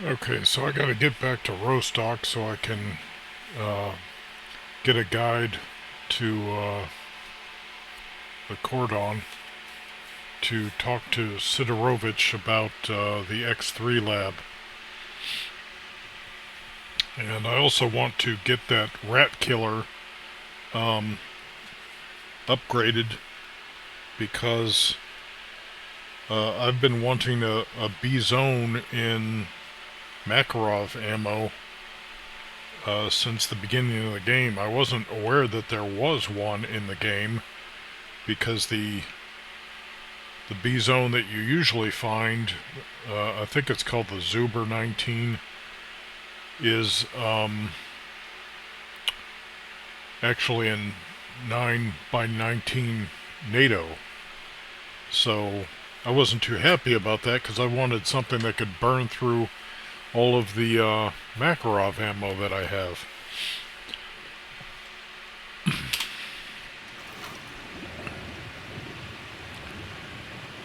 Okay, so I gotta get back to Rostock so I can uh, get a guide to the cordon to talk to Sidorovich about the X3 lab. And I also want to get that rat killer um, upgraded because I've been wanting a B zone in Makarov ammo since the beginning of the game. I wasn't aware that there was one in the game because the B zone that you usually find, I think it's called the Zuber 19, is actually in 9 by 19 NATO. So I wasn't too happy about that because I wanted something that could burn through all of the Makarov ammo that I have.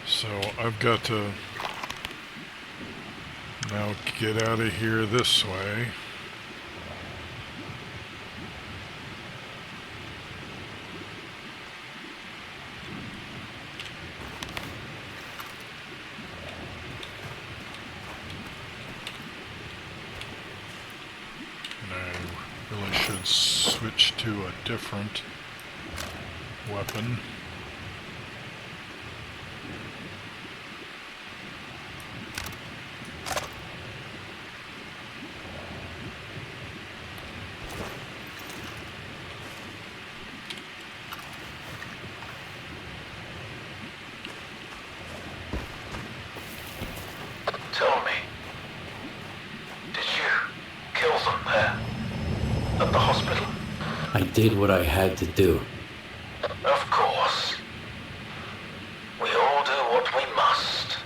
So I've got to now get out of here this way. And I really should switch to a different weapon. Tell me, did you kill them there? At the hospital? I did what I had to do. Of course. We all do what we must.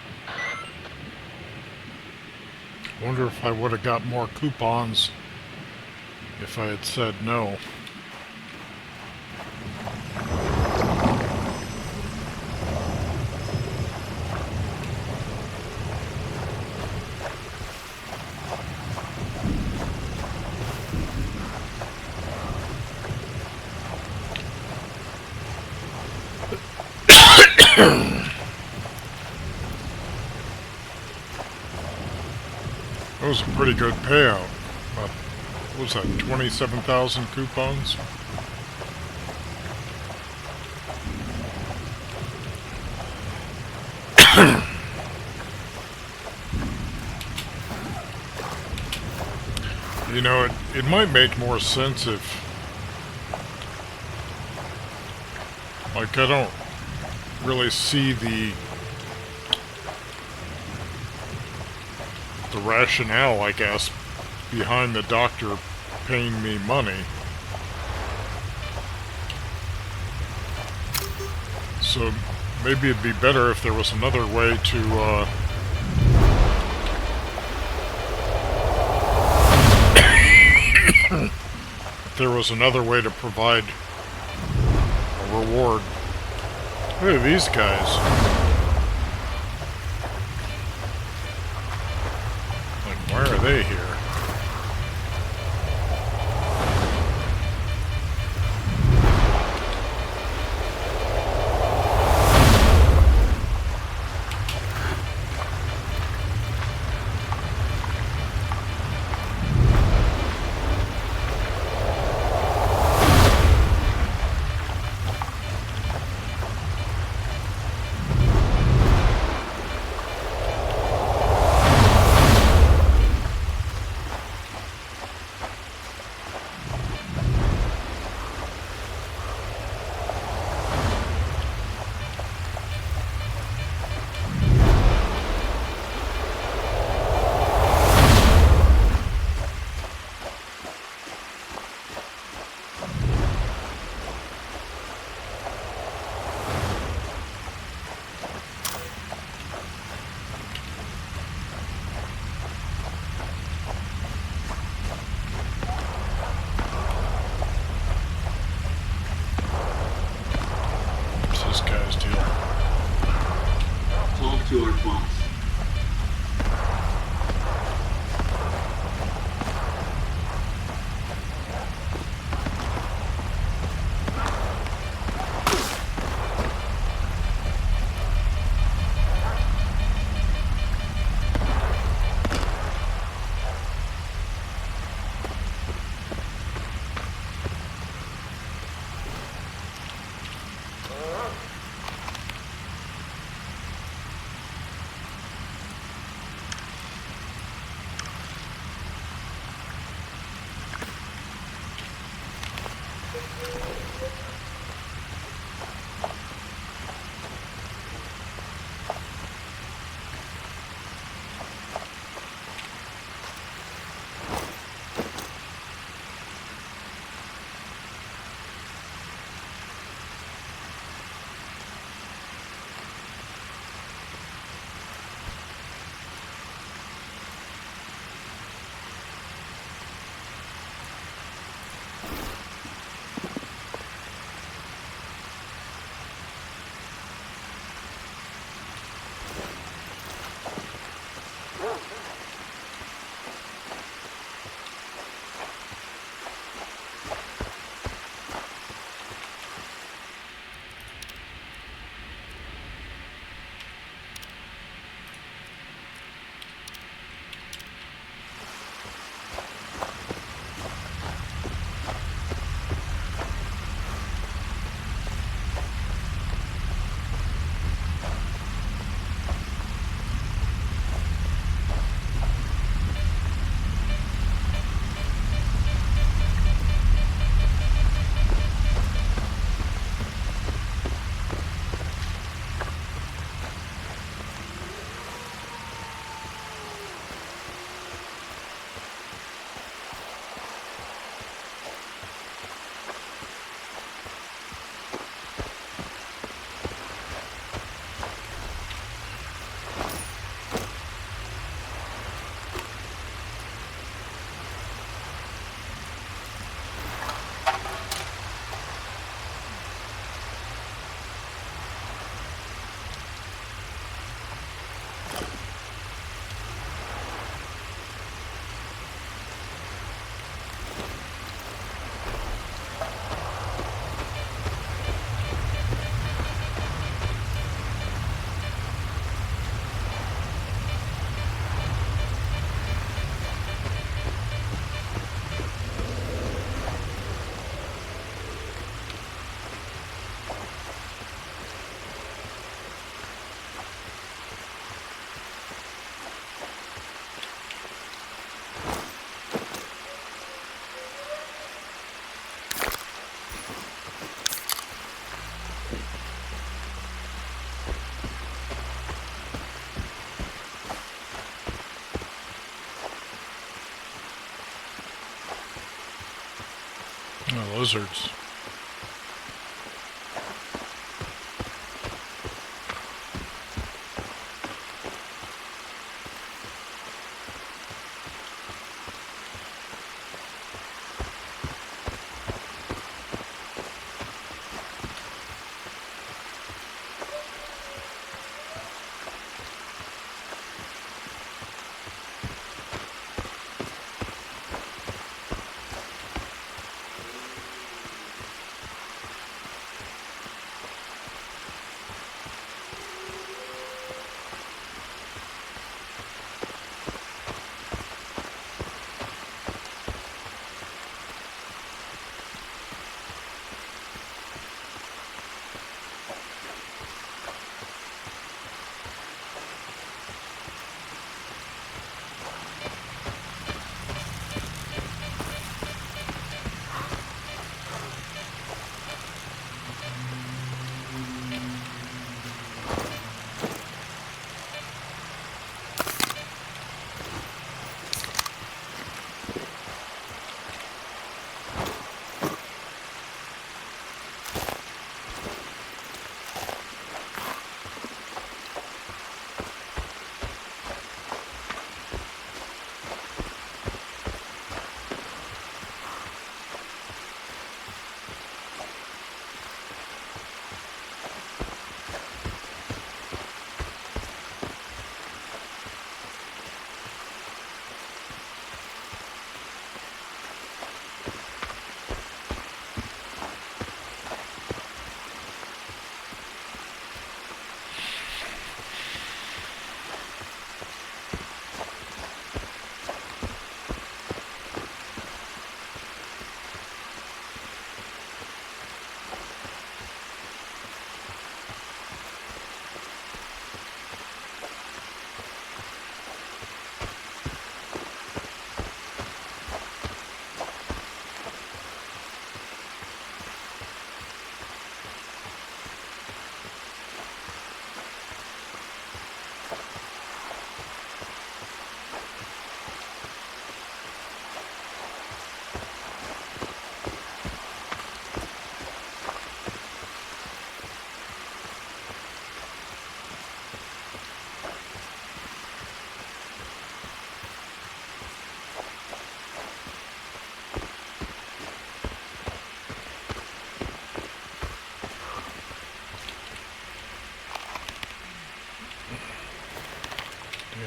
Wonder if I would have got more coupons if I had said no. That was a pretty good payout. About, what was that, 27,000 coupons? You know, it might make more sense if, like, I don't really see the rationale, I guess, behind the doctor paying me money. So maybe it'd be better if there was another way to if there was another way to provide a reward. Look at these guys. Like, why are they here? What's this guy's deal? Talk to our boss. lizards.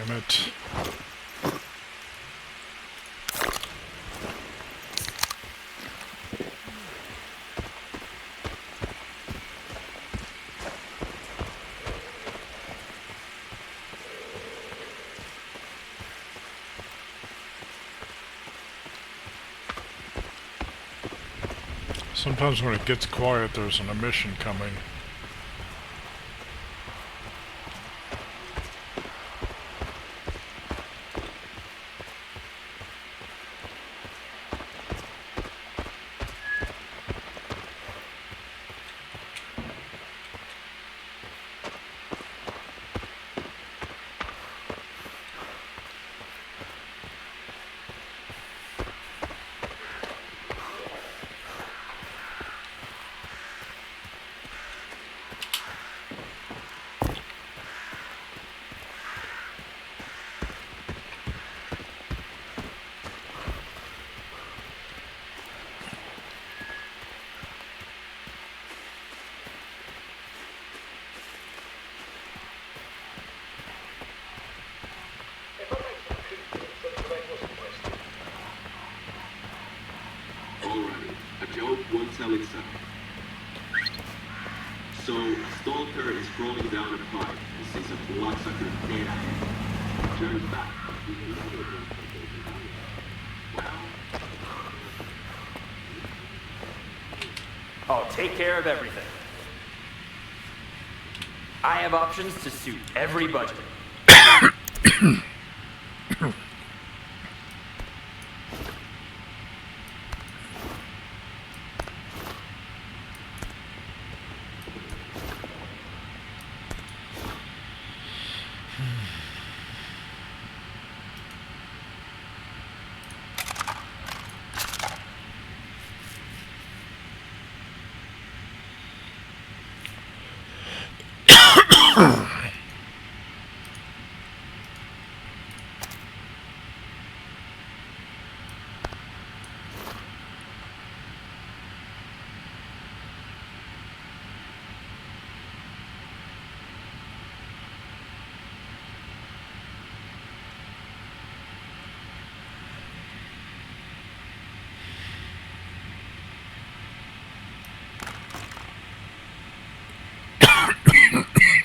Damn it. Sometimes when it gets quiet, there's an emission coming. Alright, a joke won't tell itself. So, a stalker is crawling down a pipe and sees a bloodsucker dead ahead. Turns back. Well, I'll take care of everything. I have options to suit every budget.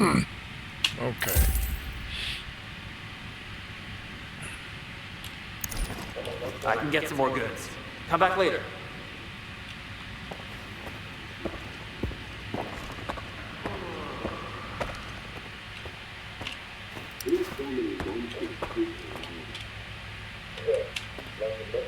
Okay. I can get some more goods. Come back later. This family don't take people around.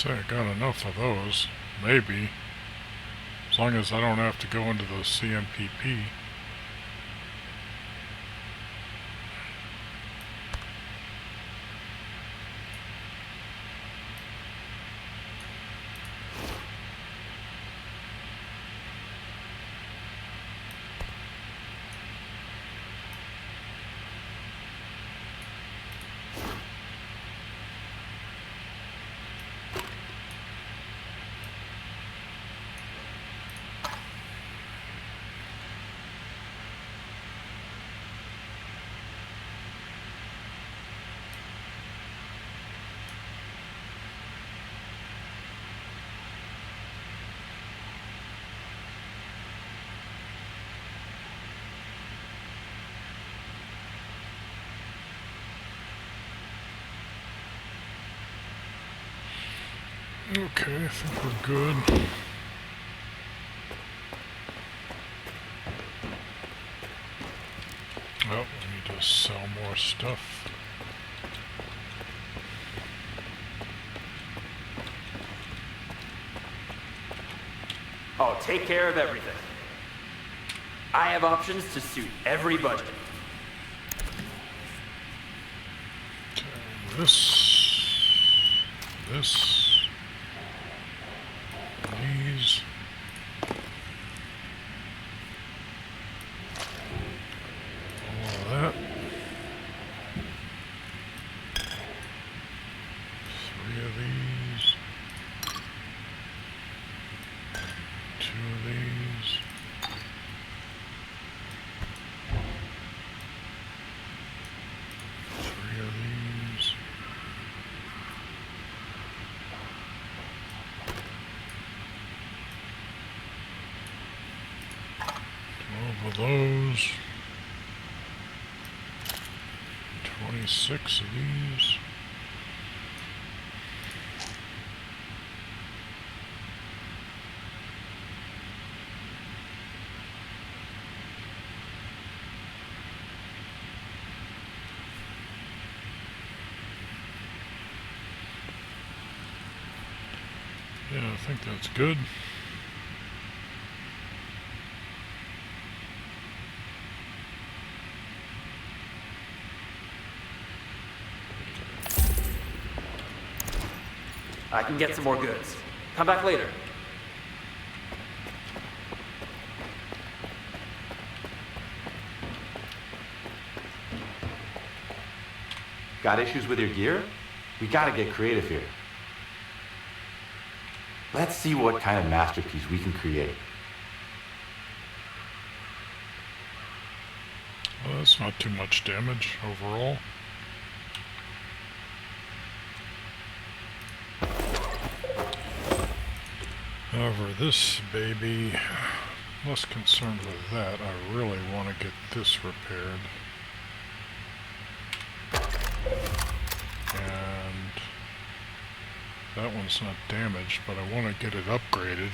So I got enough of those. Maybe. As long as I don't have to go into the CMPP. Okay, I think we're good. Oh, we need to sell more stuff. Oh, take care of everything. I have options to suit every budget. Okay, this, these. All of that. 3 of these. 2 of these. 3 of these. 12 of those. 26 of these. Yeah, I think that's good. I can get some more goods. Come back later. Got issues with your gear? We gotta get creative here. Let's see what kind of masterpiece we can create. Well, that's not too much damage overall. However, this baby, less concerned with that. I really want to get this repaired. And that one's not damaged, but I want to get it upgraded.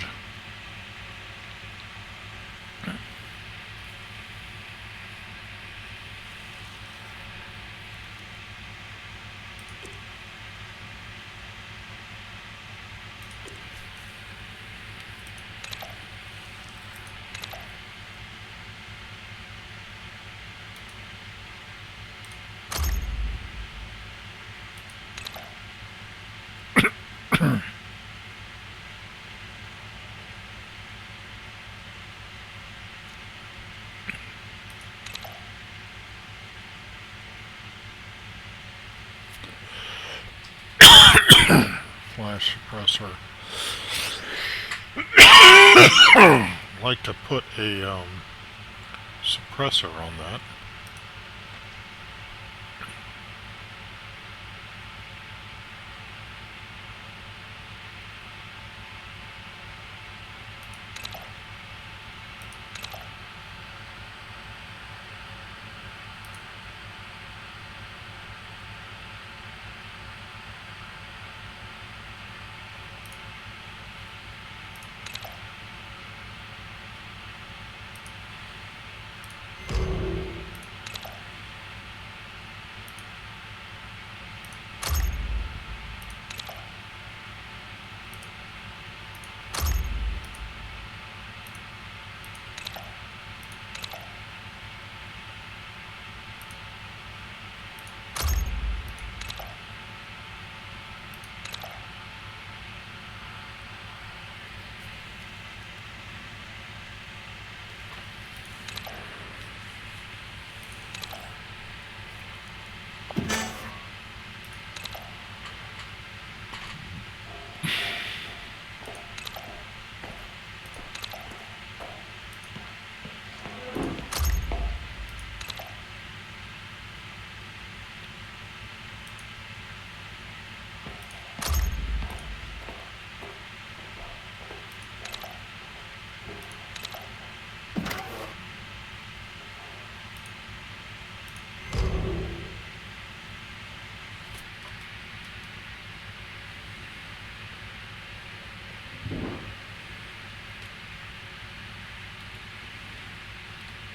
Flash suppressor. Like to put a suppressor on that.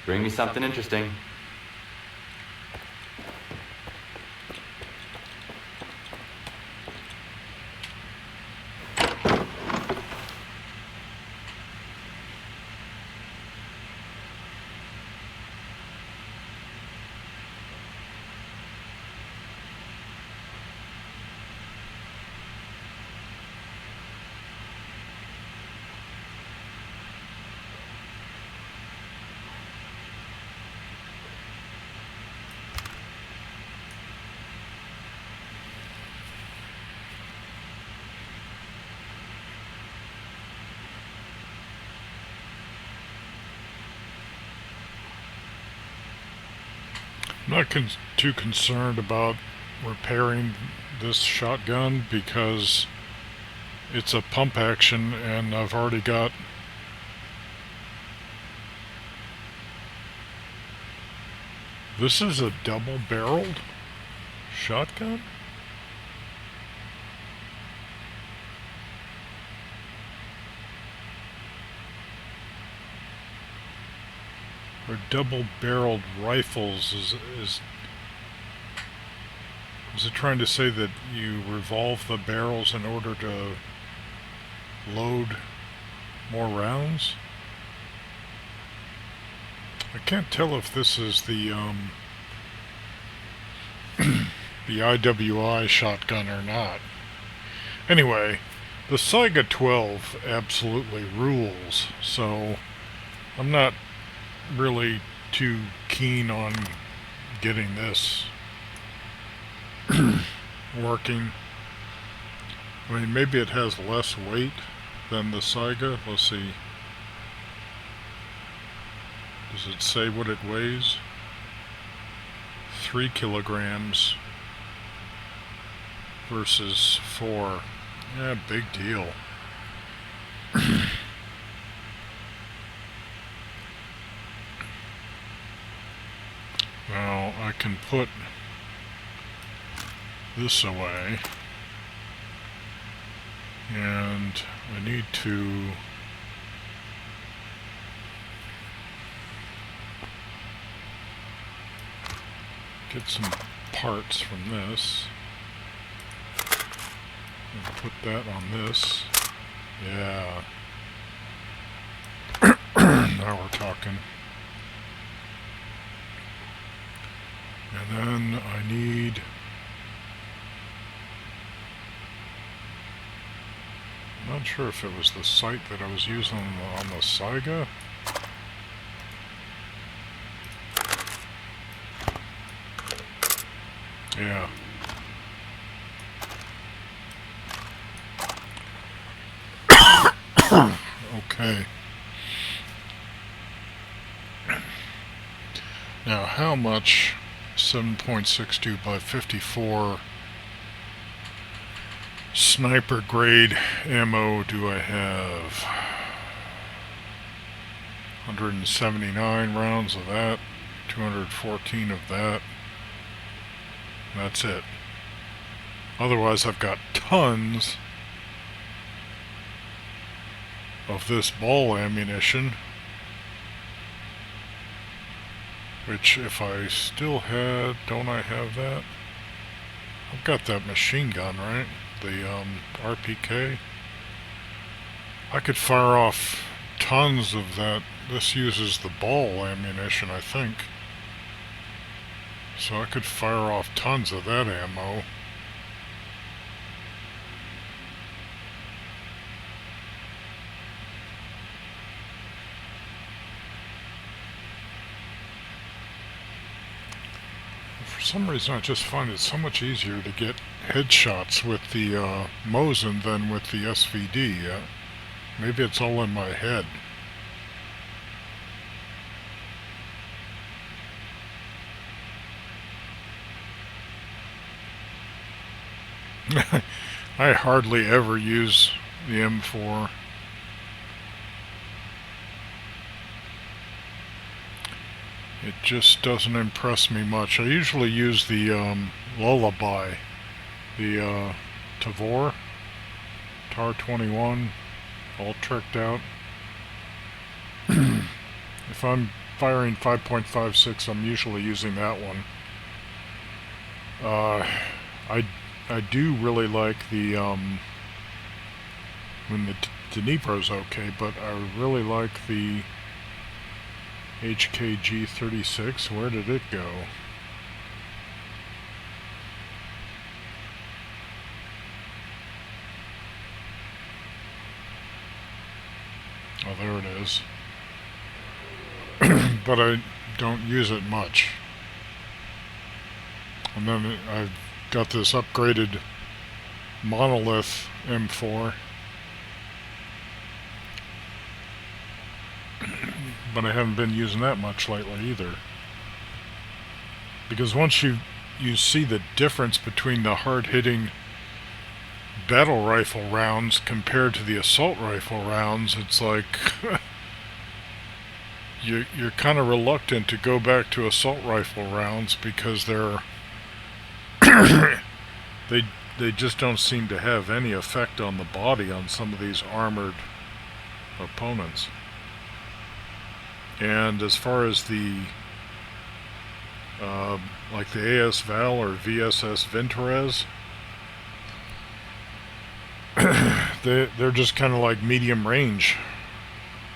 Bring me something interesting. I'm not too concerned about repairing this shotgun because it's a pump action and I've already got this is a double-barreled shotgun? Or double-barreled rifles is it trying to say that you revolve the barrels in order to load more rounds? I can't tell if this is the the IWI shotgun or not. Anyway, the Saiga 12 absolutely rules, so I'm not really too keen on getting this working. I mean, maybe it has less weight than the Saiga. Let's see. Does it say what it weighs? 3 kilograms versus 4. Yeah, big deal. Now I can put this away, and I need to get some parts from this and put that on this. Yeah. Now we're talking. And then I need I'm not sure if it was the sight that I was using on the Saiga. Yeah. Okay. Now, how much 7.62 by 54 sniper grade ammo do I have? 179 rounds of that, 214 of that. That's it. Otherwise, I've got tons of this ball ammunition, which if I still had, don't I have that? I've got that machine gun, right? The RPK. I could fire off tons of that. This uses the ball ammunition, I think. So I could fire off tons of that ammo. For some reason I just find it so much easier to get headshots with the Mosin than with the SVD. Maybe it's all in my head. I hardly ever use the M4. It just doesn't impress me much. I usually use the Lullaby, the Tavor, TAR-21, all tricked out. If I'm firing 5.56, I'm usually using that one. I do really like the when the Dnipro's okay, but I really like the HKG 36. Where did it go? Oh, there it is. But I don't use it much. And then I've got this upgraded monolith M4. But I haven't been using that much lately either. Because once you see the difference between the hard-hitting battle rifle rounds compared to the assault rifle rounds, it's like you're kind of reluctant to go back to assault rifle rounds because they're they just don't seem to have any effect on the body on some of these armored opponents. And as far as the like the AS Val or VSS Vintorez, they're just kind of like medium range.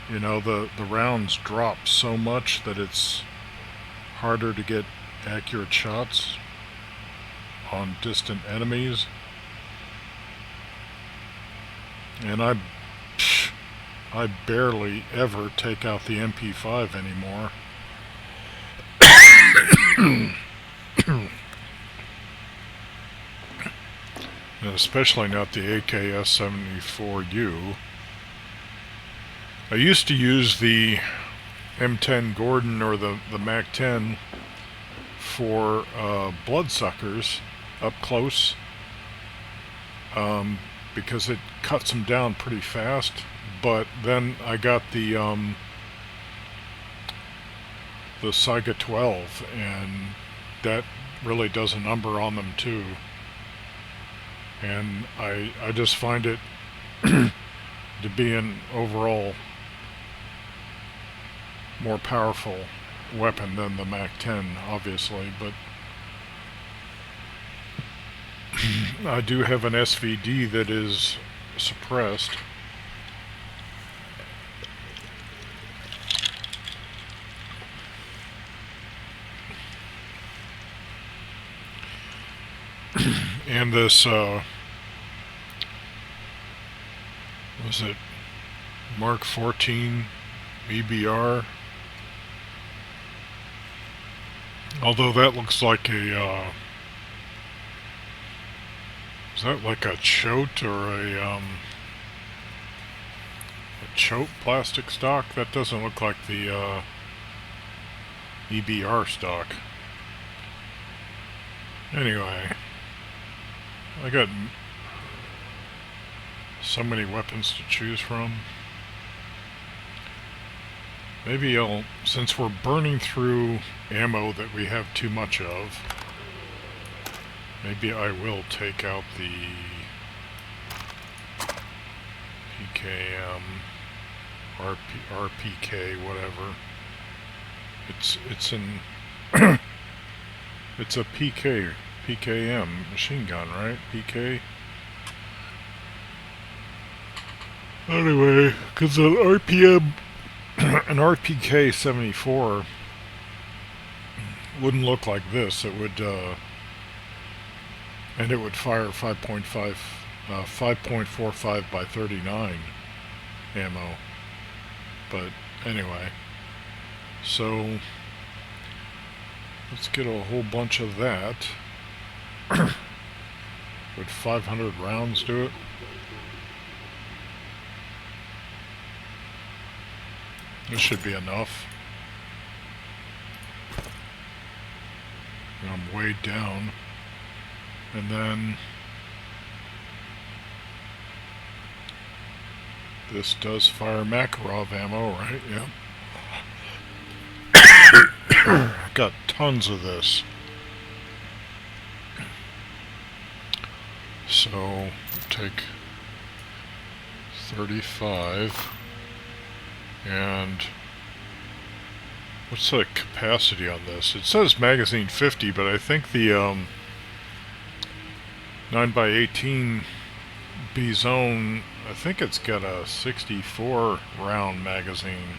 You know, the rounds drop so much that it's harder to get accurate shots on distant enemies. And I barely ever take out the MP5 anymore. And especially not the AKS-74U. I used to use the M10 Gordon or the MAC-10 for bloodsuckers up close, because it cuts them down pretty fast. But then I got the Saiga 12, and that really does a number on them too. And I just find it to be an overall more powerful weapon than the MAC-10, obviously, but I do have an SVD that is suppressed. And this, was it Mark 14 EBR? Although that looks like a, is that like a chote or a chote plastic stock? That doesn't look like the EBR stock. Anyway, I got so many weapons to choose from. Maybe I'll, since we're burning through ammo that we have too much of, maybe I will take out the PKM, RPK, whatever. It's in it's a PKM machine gun, right? PK. Anyway, because an RPM, an RPK 74 wouldn't look like this. It would, and it would fire 5.45 by 39 ammo. But anyway, so let's get a whole bunch of that. Would 500 rounds do it? This should be enough. And I'm way down. And then this does fire Makarov ammo, right? Yep. Got tons of this. So take 35 and What's the capacity on this? It says magazine 50, but I think the 9x18 B-Zone, I think it's got a 64 round magazine.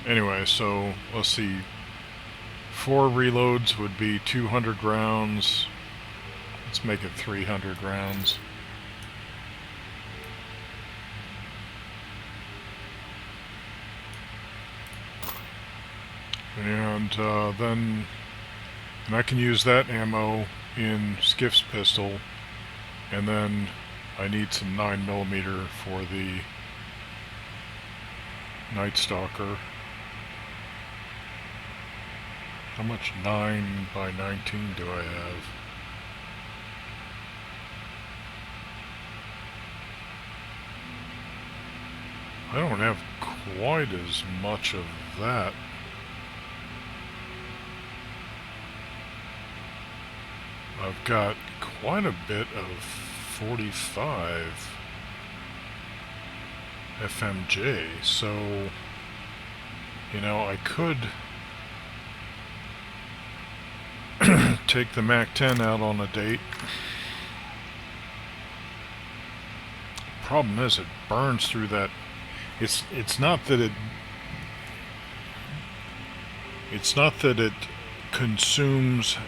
Anyway, so let's see. 4 reloads would be 200 rounds. Let's make it 300 rounds. And then I can use that ammo in Skiff's pistol, and then I need some 9mm for the Night Stalker. How much 9x19 do I have? I don't have quite as much of that. I've got quite a bit of 45 FMJ, so, you know, I could take the MAC-10 out on a date. Problem is, it burns through that. It's not that it consumes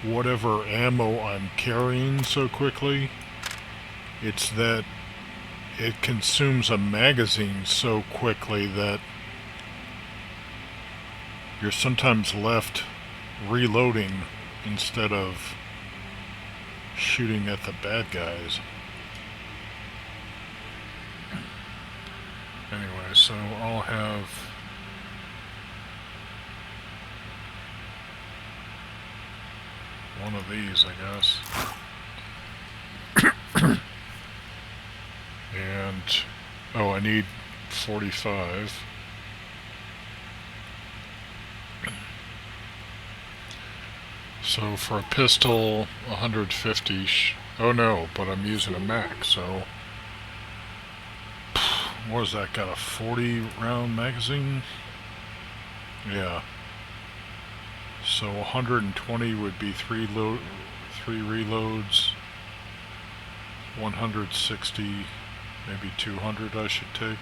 whatever ammo I'm carrying so quickly. It's that it consumes a magazine so quickly that you're sometimes left reloading instead of shooting at the bad guys. Anyway, so I'll have one of these, I guess. And, oh, I need 45. So for a pistol, 150. Oh no, but I'm using a Mac, so what is that? Got a 40 round magazine? Yeah. So 120 would be 3 reloads. 160, maybe 200 I should take.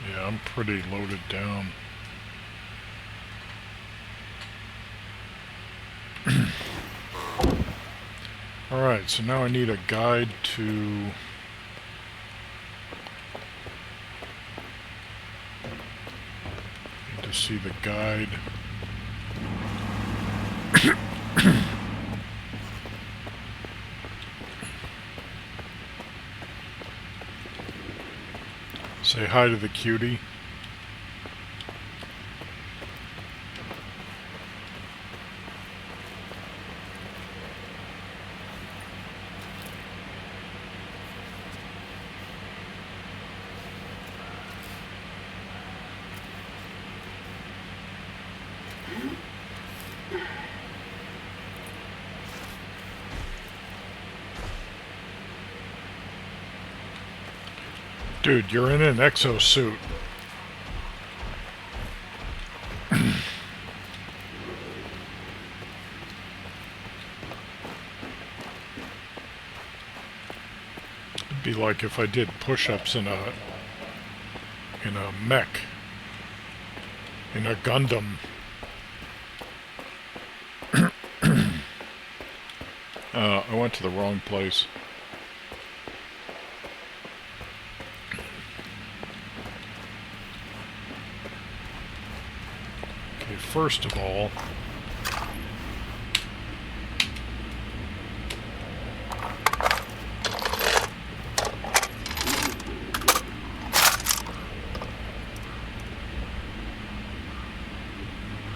Yeah, I'm pretty loaded down. Alright, so now I need a guide to see the guide. Say hi to the cutie. Dude, you're in an exosuit. It'd be like if I did push-ups in a mech, in a Gundam. I went to the wrong place. Okay, first of all,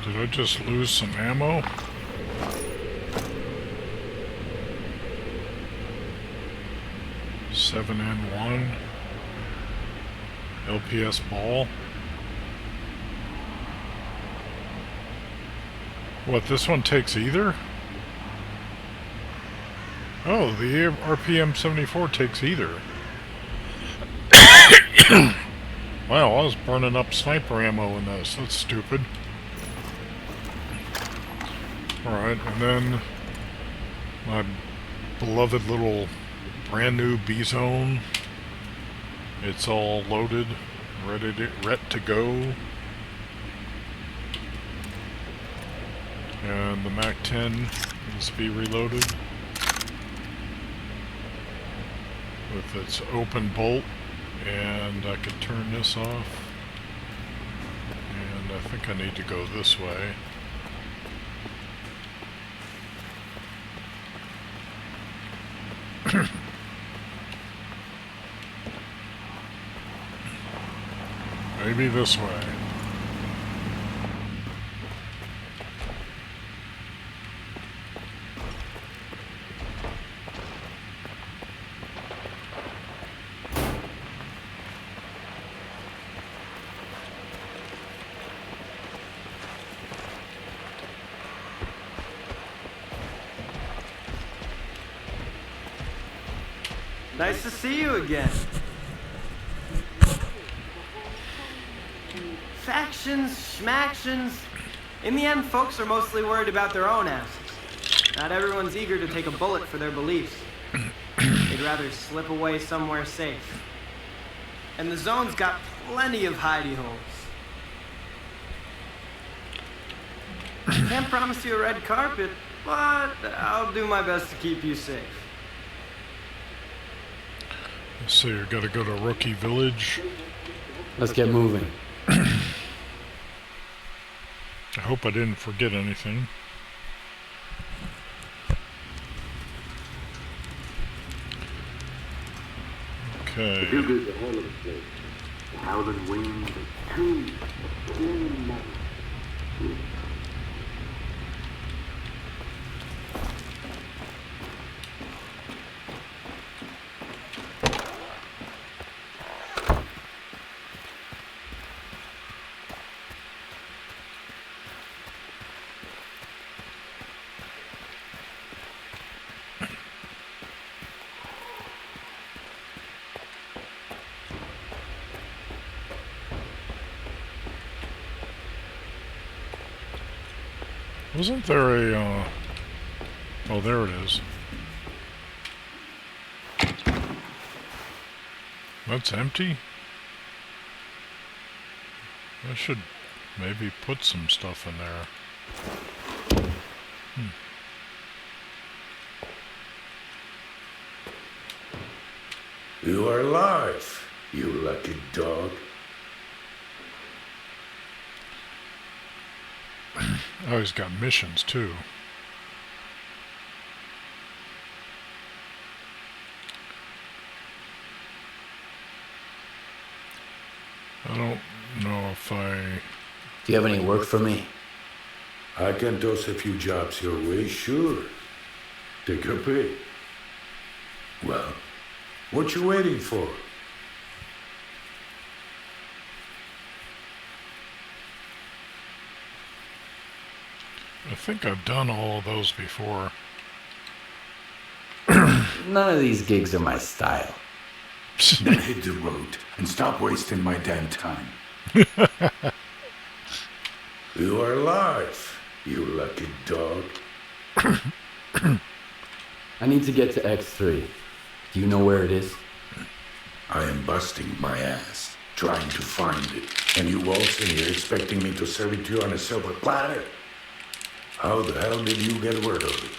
did I just lose some ammo? N1 LPS ball. What, this one takes either? Oh, the RPM 74 takes either. Wow, I was burning up sniper ammo in this. That's stupid. Alright, and then my beloved little brand new B-Zone. It's all loaded, ready to go. And the MAC-10 needs to be reloaded with its open bolt, and I can turn this off, and I think I need to go this way. Maybe this way. Nice to see you again. Factions, schmactions. In the end, folks are mostly worried about their own asses. Not everyone's eager to take a bullet for their beliefs. They'd rather slip away somewhere safe. And the zone's got plenty of hidey holes. Can't promise you a red carpet, but I'll do my best to keep you safe. So you gotta go to Rookie Village. Let's get moving. I hope I didn't forget anything. Okay. Feel good the hell of the place. The howling wind, the trees, the clean night. Wasn't there a, oh, there it is. That's empty? I should maybe put some stuff in there. You are alive, you lucky dog. Oh, he's got missions too. I don't know if I... Do you have any work for me? I can toss a few jobs your way, sure. Take your pick. Well, what you waiting for? I think I've done all of those before. None of these gigs are my style. Then hit the road and stop wasting my damn time. You are alive, you lucky dog. I need to get to X3. Do you know where it is? I am busting my ass, trying to find it. And you waltzing here expecting me to serve it to you on a silver platter? How the hell did you get word of it?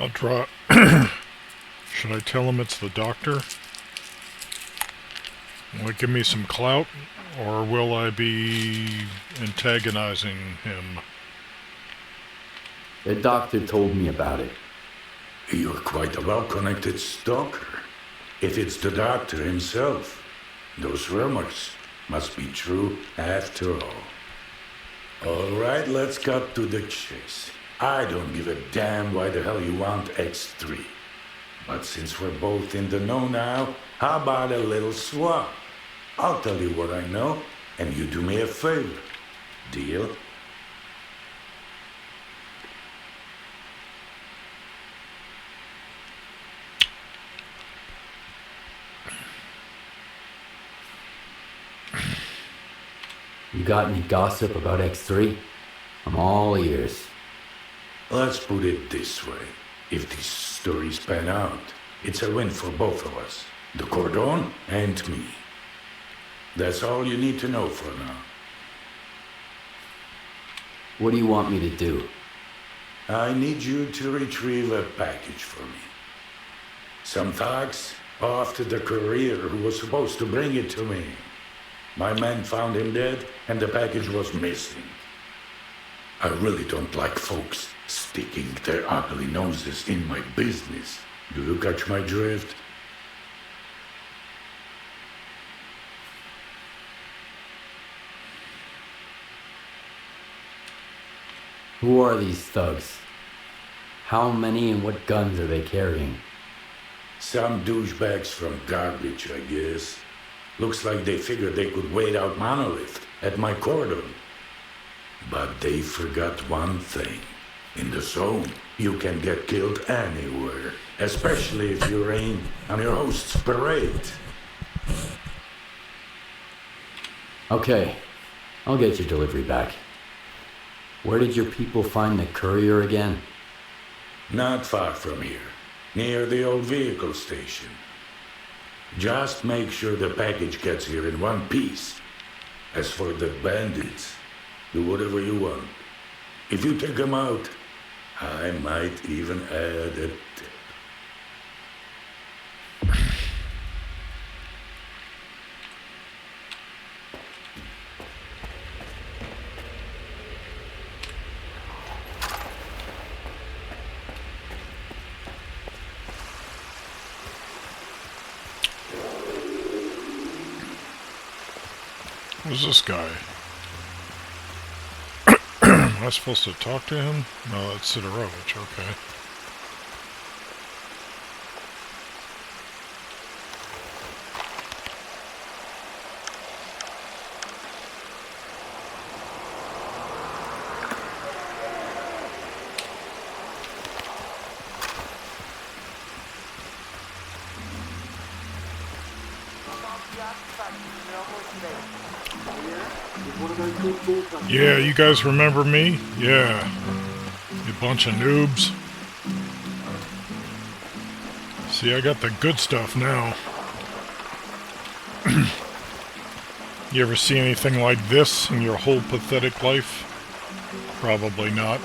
I'll draw... Should I tell him it's the doctor? Will it give me some clout? Or will I be antagonizing him? The doctor told me about it. You're quite a well-connected stalker. If it's the doctor himself, those rumors must be true after all. All right, let's cut to the chase. I don't give a damn why the hell you want X3. But since we're both in the know now, how about a little swap? I'll tell you what I know, and you do me a favor. Deal? You got any gossip about X3? I'm all ears. Let's put it this way. If these stories pan out, it's a win for both of us. The Cordon and me. That's all you need to know for now. What do you want me to do? I need you to retrieve a package for me. Some thugs after the courier who was supposed to bring it to me. My men found him dead, and the package was missing. I really don't like folks sticking their ugly noses in my business. Do you catch my drift? Who are these thugs? How many and what guns are they carrying? Some douchebags from garbage, I guess. Looks like they figured they could wait out Monolith at my cordon. But they forgot one thing. In the zone, you can get killed anywhere, especially if you rain on your host's parade. Okay, I'll get your delivery back. Where did your people find the courier again? Not far from here, near the old vehicle station. Just make sure the package gets here in one piece. As for the bandits, do whatever you want. If you take them out, I might even add a tip. Who's this guy? Am I supposed to talk to him? No, that's Sidorovich, okay. Yeah, you guys remember me? Yeah. You bunch of noobs. See, I got the good stuff now. You ever see anything like this in your whole pathetic life? Probably not.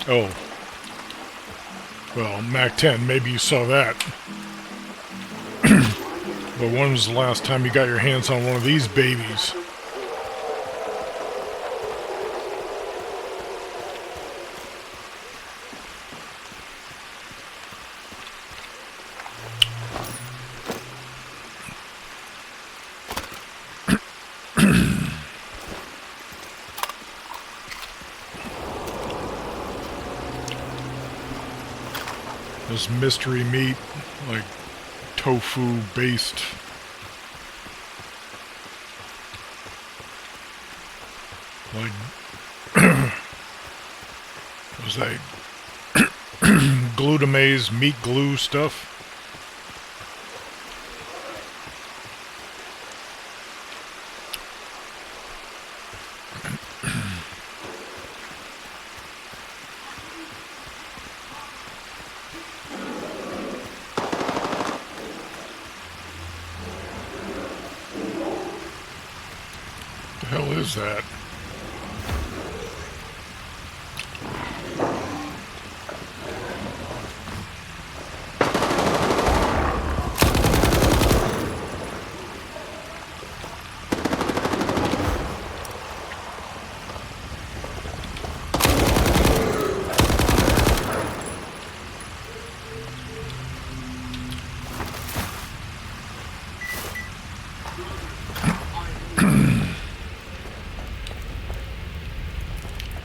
Oh. Well, Mac 10, maybe you saw that. But when was the last time you got your hands on one of these babies? This mystery meat, like tofu based. Like was that glutamase meat glue stuff? The hell is that?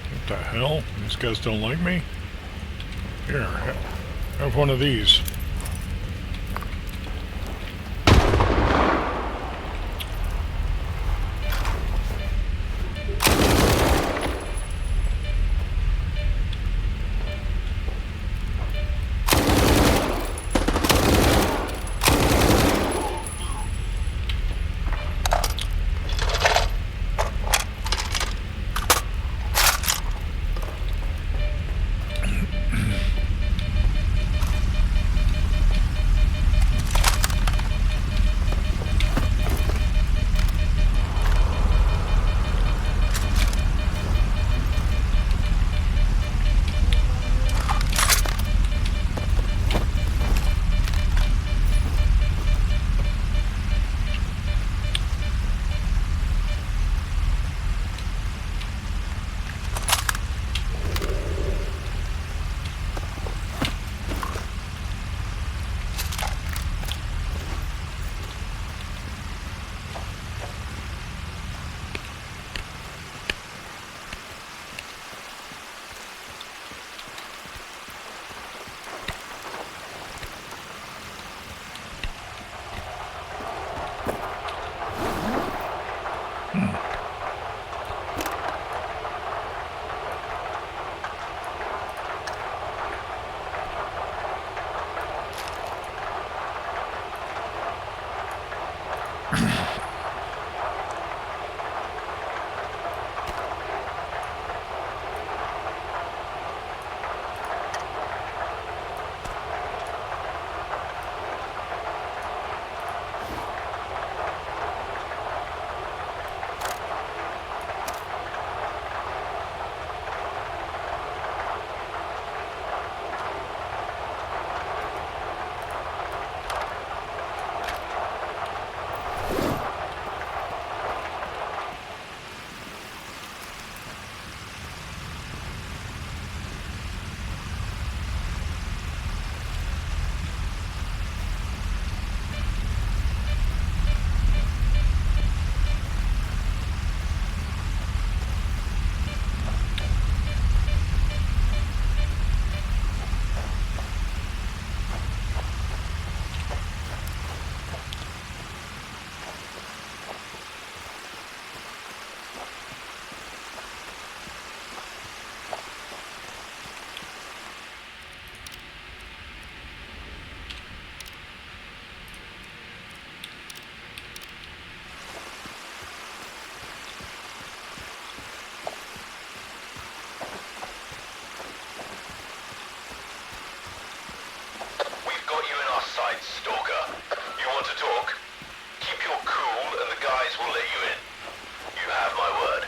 What the hell? These guys don't like me? Here. Have one of these. We've got you in our sights, Stalker. You want to talk? Keep your cool and the guys will let you in. You have my word.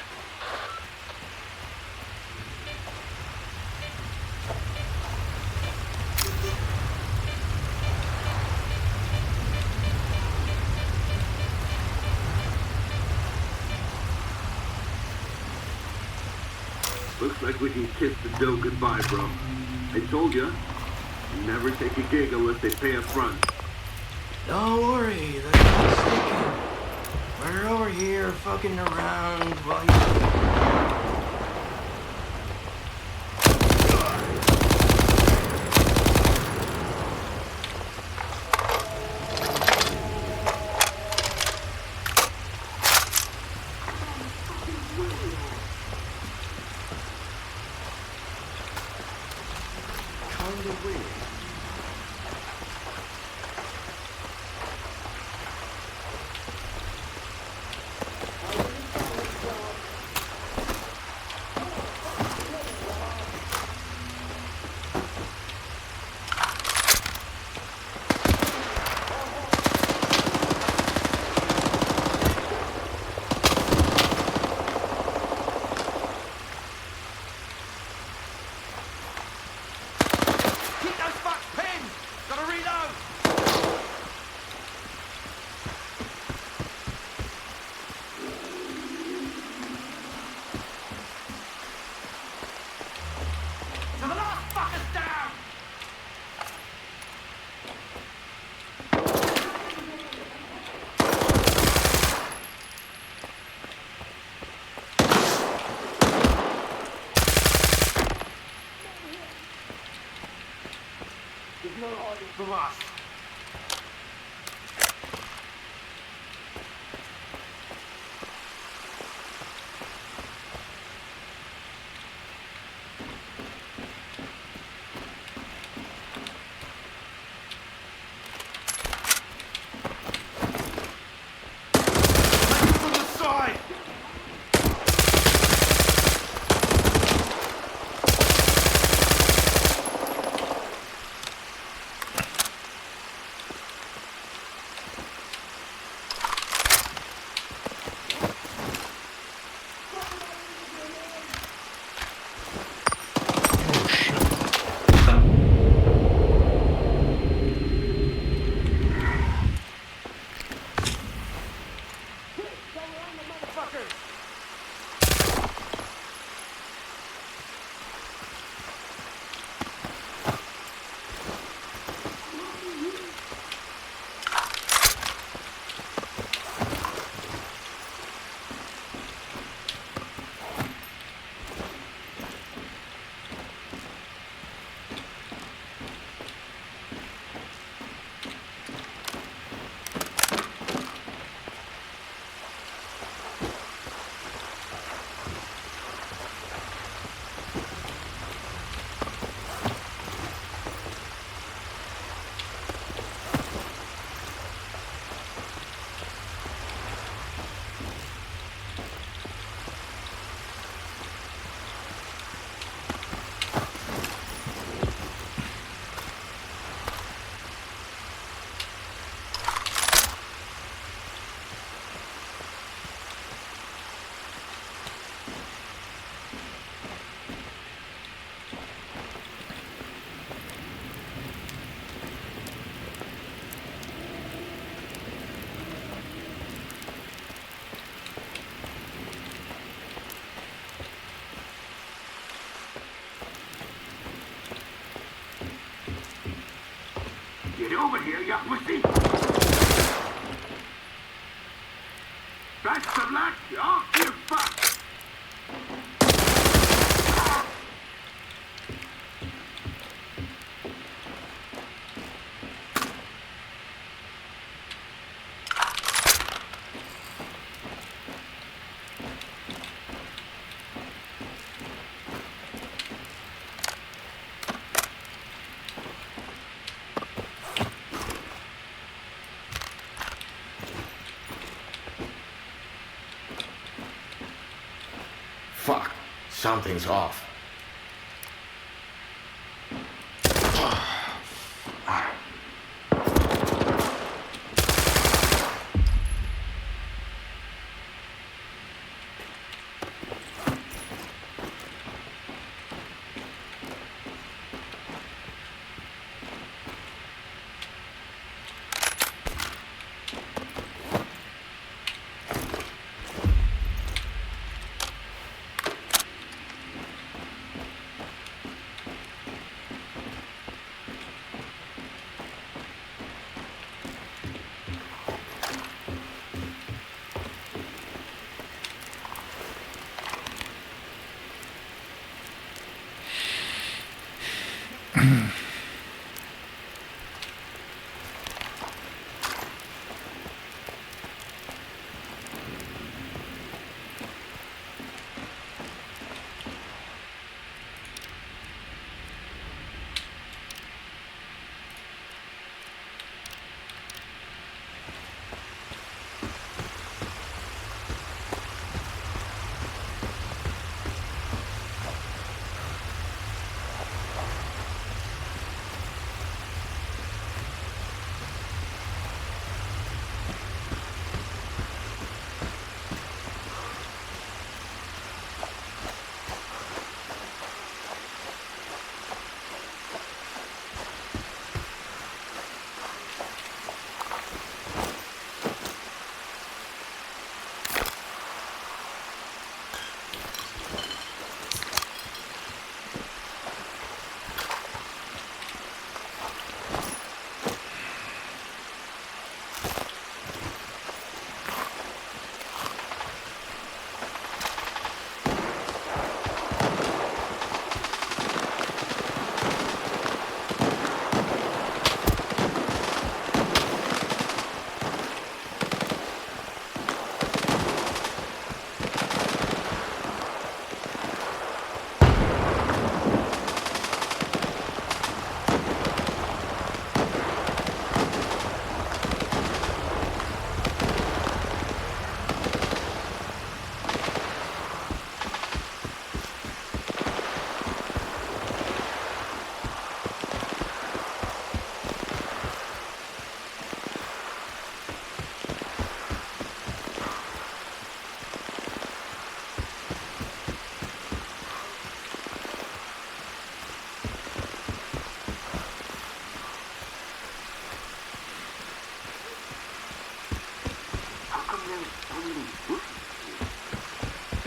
Looks like we can kiss the dough goodbye, bro. I told ya. Never take a gig unless they pay up front. Don't worry, that's not sticking. We're over here fucking around while you... Kinda weird. Get over here, you pussy! That's the black! Oh, you fuck! Fuck. Something's off.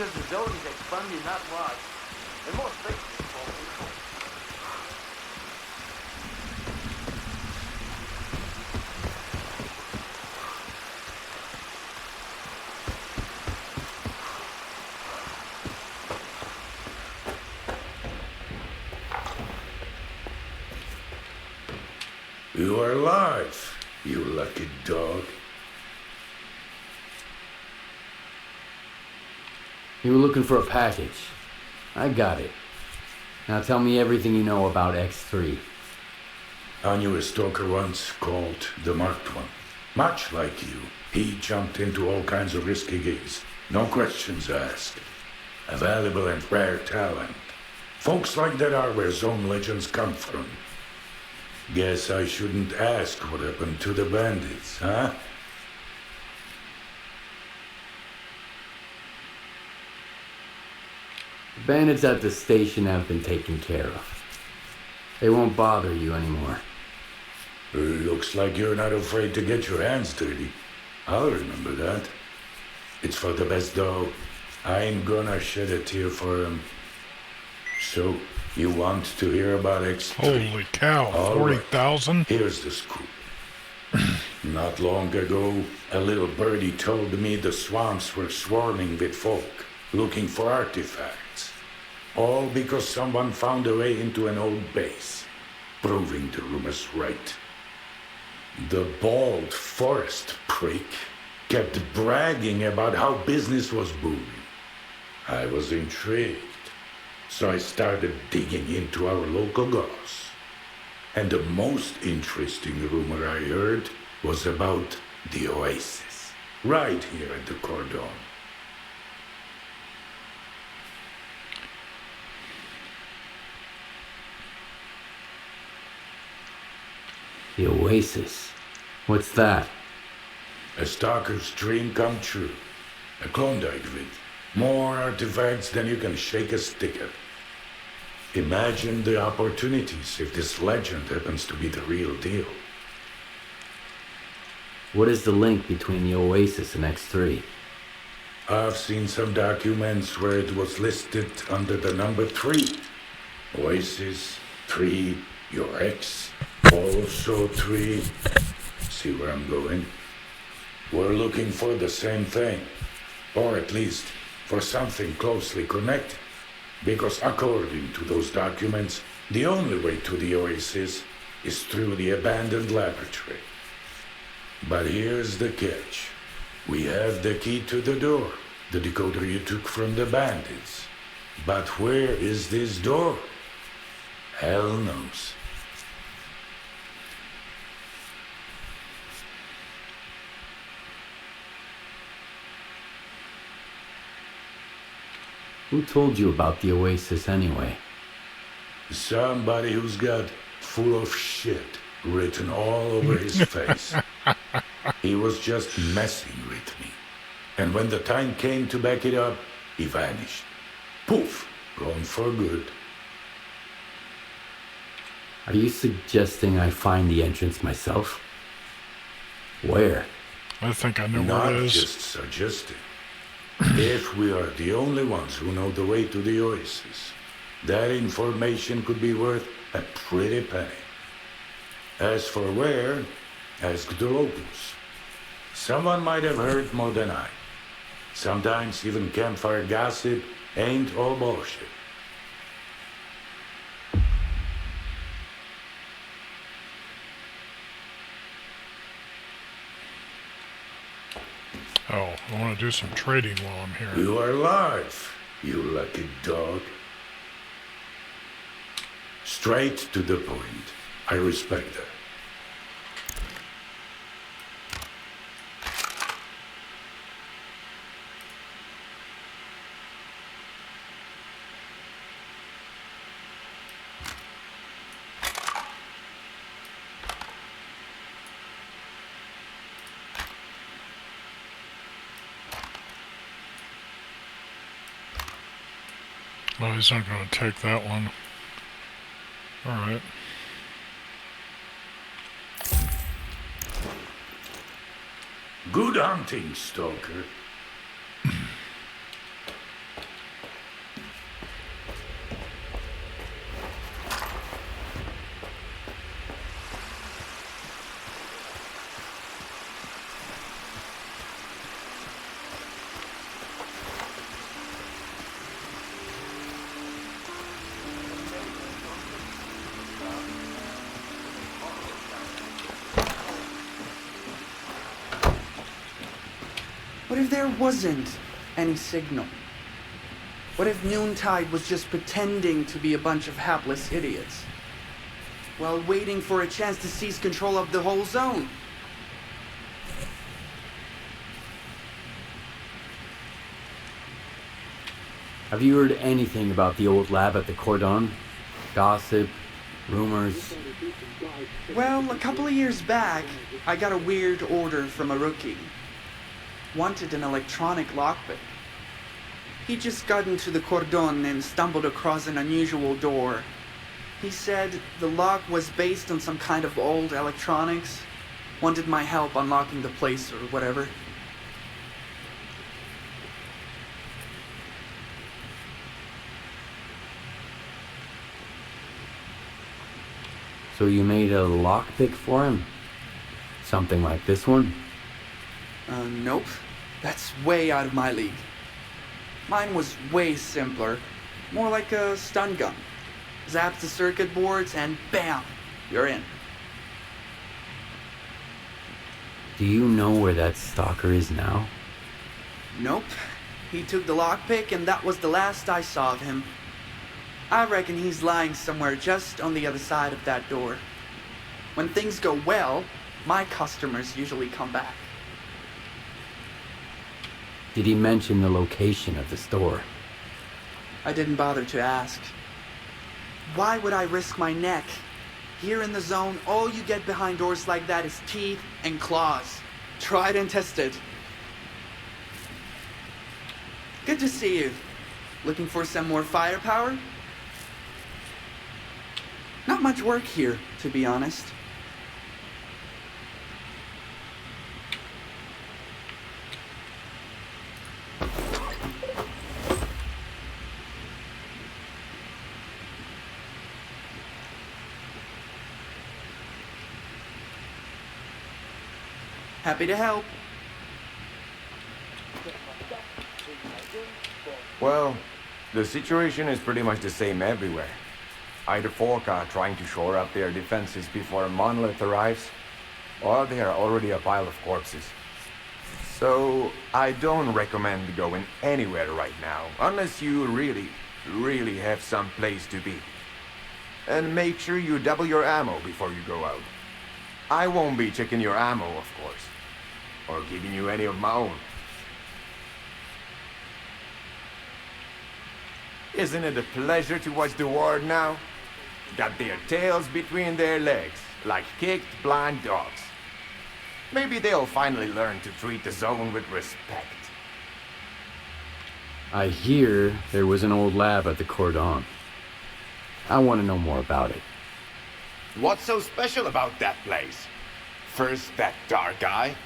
Because the zone is expanding that large. And more space is for people. You are alive, you lucky dog. You were looking for a package. I got it. Now tell me everything you know about X3. I knew a stalker once called the Marked One. Much like you, he jumped into all kinds of risky gigs. No questions asked. A valuable and rare talent. Folks like that are where zone legends come from. Guess I shouldn't ask what happened to the bandits, huh? The bandits at the station have been taken care of. They won't bother you anymore. Looks like you're not afraid to get your hands dirty. I'll remember that. It's for the best, though. I ain't gonna shed a tear for him. So, you want to hear about X3? Holy cow, All right. 40,000? Here's the scoop. Not long ago, a little birdie told me the swamps were swarming with folk looking for artifacts. All because someone found a way into an old base, proving the rumors right. The bald forest prick kept bragging about how business was booming. I was intrigued, so I started digging into our local goss. And the most interesting rumor I heard was about the Oasis, right here at the Cordon. The Oasis? What's that? A stalker's dream come true. A Klondike with more artifacts than you can shake a stick at. Imagine the opportunities if this legend happens to be the real deal. What is the link between the Oasis and X3? I've seen some documents where it was listed under the number 3. Oasis, 3, your ex, also 3. See where I'm going? We're looking for the same thing. Or at least for something closely connected. Because according to those documents, the only way to the Oasis is through the abandoned laboratory. But here's the catch. We have the key to the door, the decoder you took from the bandits. But where is this door? Hell knows. Who told you about the Oasis anyway? Somebody who's got full of shit written all over his face. He was just messing with me. And when the time came to back it up, he vanished. Poof, gone for good. Are you suggesting I find the entrance myself? Where? I think I know Not where it is. just suggesting. If we are the only ones who know the way to the Oasis, that information could be worth a pretty penny. As for where, ask the locals. Someone might have heard more than I. Sometimes even campfire gossip ain't all bullshit. Oh, I want to do some trading while I'm here. You are live, you lucky dog. Straight to the point. I respect that. Well, he's not going to take that one. Alright. Good hunting, Stalker. What if there wasn't any signal? What if Noontide was just pretending to be a bunch of hapless idiots, while waiting for a chance to seize control of the whole zone? Have you heard anything about the old lab at the Cordon? Gossip? Rumors? Well, a couple of years back, I got a weird order from a rookie. Wanted an electronic lockpick. He just got into the Cordon and stumbled across an unusual door. He said the lock was based on some kind of old electronics. Wanted my help unlocking the place or whatever. So you made a lockpick for him? Something like this one? Nope. That's way out of my league. Mine was way simpler. More like a stun gun. Zap the circuit boards and bam! You're in. Do you know where that stalker is now? Nope. He took the lockpick and that was the last I saw of him. I reckon he's lying somewhere just on the other side of that door. When things go well, my customers usually come back. Did he mention the location of the store? I didn't bother to ask. Why would I risk my neck? Here in the zone, all you get behind doors like that is teeth and claws. Tried and tested. Good to see you. Looking for some more firepower? Not much work here, to be honest. Happy to help. Well, the situation is pretty much the same everywhere. Either folk are trying to shore up their defenses before a monolith arrives, or they are already a pile of corpses. So, I don't recommend going anywhere right now, unless you really have some place to be. And make sure you double your ammo before you go out. I won't be checking your ammo, of course, or giving you any of my own. Isn't it a pleasure to watch the ward now? Got their tails between their legs, like kicked blind dogs. Maybe they'll finally learn to treat the zone with respect. I hear there was an old lab at the Cordon. I want to know more about it. What's so special about that place? First that dark guy,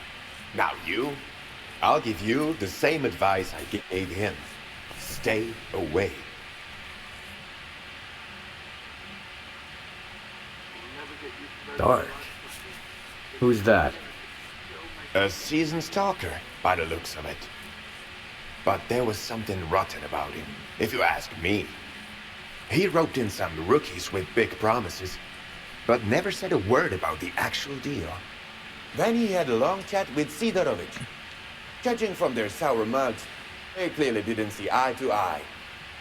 now you. I'll give you the same advice I gave him. Stay away. Dark? Who's that? A seasoned stalker, by the looks of it. But there was something rotten about him, if you ask me. He roped in some rookies with big promises, but never said a word about the actual deal. Then he had a long chat with Sidorovich. Judging from their sour mugs, they clearly didn't see eye to eye.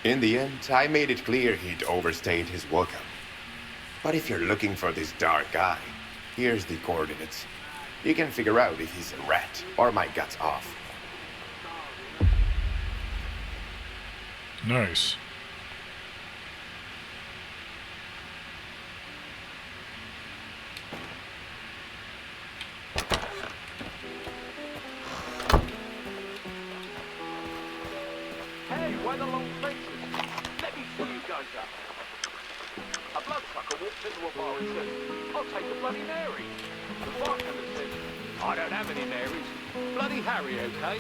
In the end, I made it clear he'd overstayed his welcome. But if you're looking for this dark guy, here's the coordinates. You can figure out if he's a rat or my guts off. Nice. Hey, why the long faces? Let me see you guys up. A bloodsucker walks into a bar and says, I'll take a Bloody Mary. The bartender says, I don't have any Marys. Bloody Harry, okay?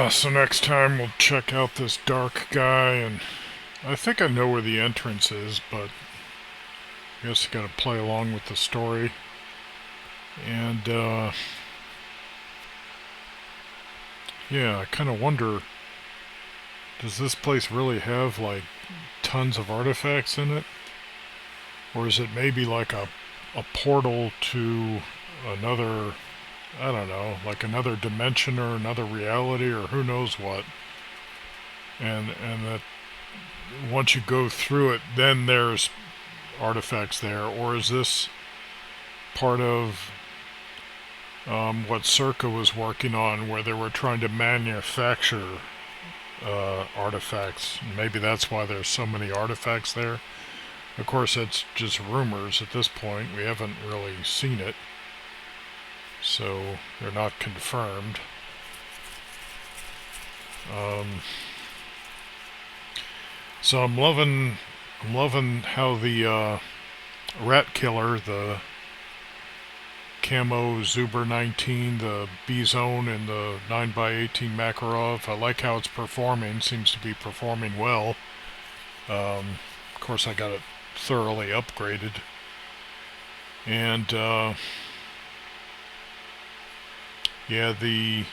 So next time we'll check out this dark guy, and I think I know where the entrance is, but I guess you gotta play along with the story. And, yeah, I kind of wonder, does this place really have, like, tons of artifacts in it? Or is it maybe like a portal to another, I don't know, like another dimension or another reality or who knows what? And that once you go through it, then there's artifacts there. Or is this part of what Circa was working on, where they were trying to manufacture artifacts? Maybe that's why there's so many artifacts there. Of course, it's just rumors at this point. We haven't really seen it, so they're not confirmed. So I'm loving how the rat killer, the Camo Zuber 19, the B-Zone, and the 9x18 Makarov, I like how it's performing. Seems to be performing well. Of course, I got it thoroughly upgraded. And yeah, the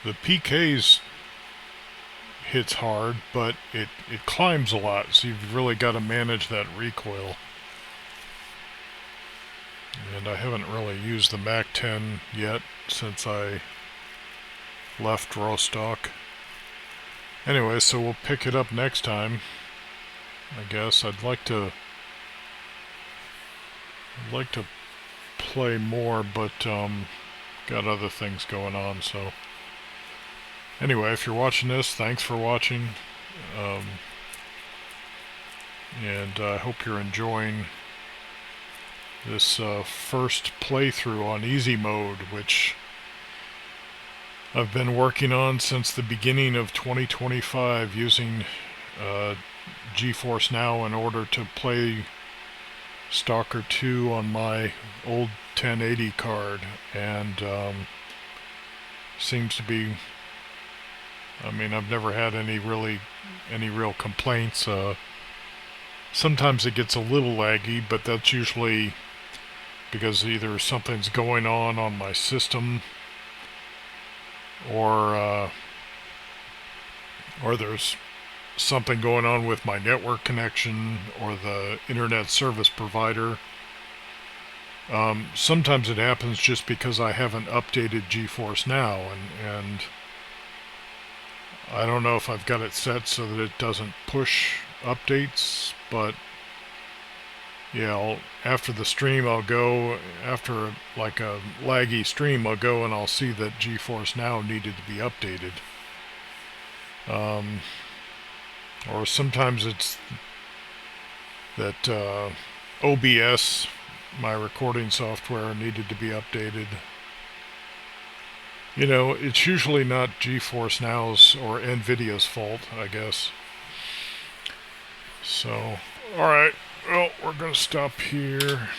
PK's hits hard, but it climbs a lot, so you've really got to manage that recoil. And I haven't really used the MAC-10 yet since I left Rostock. Anyway, so we'll pick it up next time. I guess I'd like to play more, but got other things going on. So anyway, if you're watching this, thanks for watching, and I hope you're enjoying this first playthrough on easy mode, which I've been working on since the beginning of 2025 using GeForce Now in order to play Stalker 2 on my old 1080 card, and seems to be, I mean, I've never had any real complaints. Sometimes it gets a little laggy, but that's usually because either something's going on my system, or there's something going on with my network connection or the internet service provider. Sometimes it happens just because I haven't updated GeForce Now, and I don't know if I've got it set so that it doesn't push updates, but yeah, after the stream I'll go, after like a laggy stream, I'll go and I'll see that GeForce Now needed to be updated. Or sometimes it's that OBS, my recording software, needed to be updated. You know, it's usually not GeForce Now's or NVIDIA's fault, I guess. So, alright, well, we're going to stop here.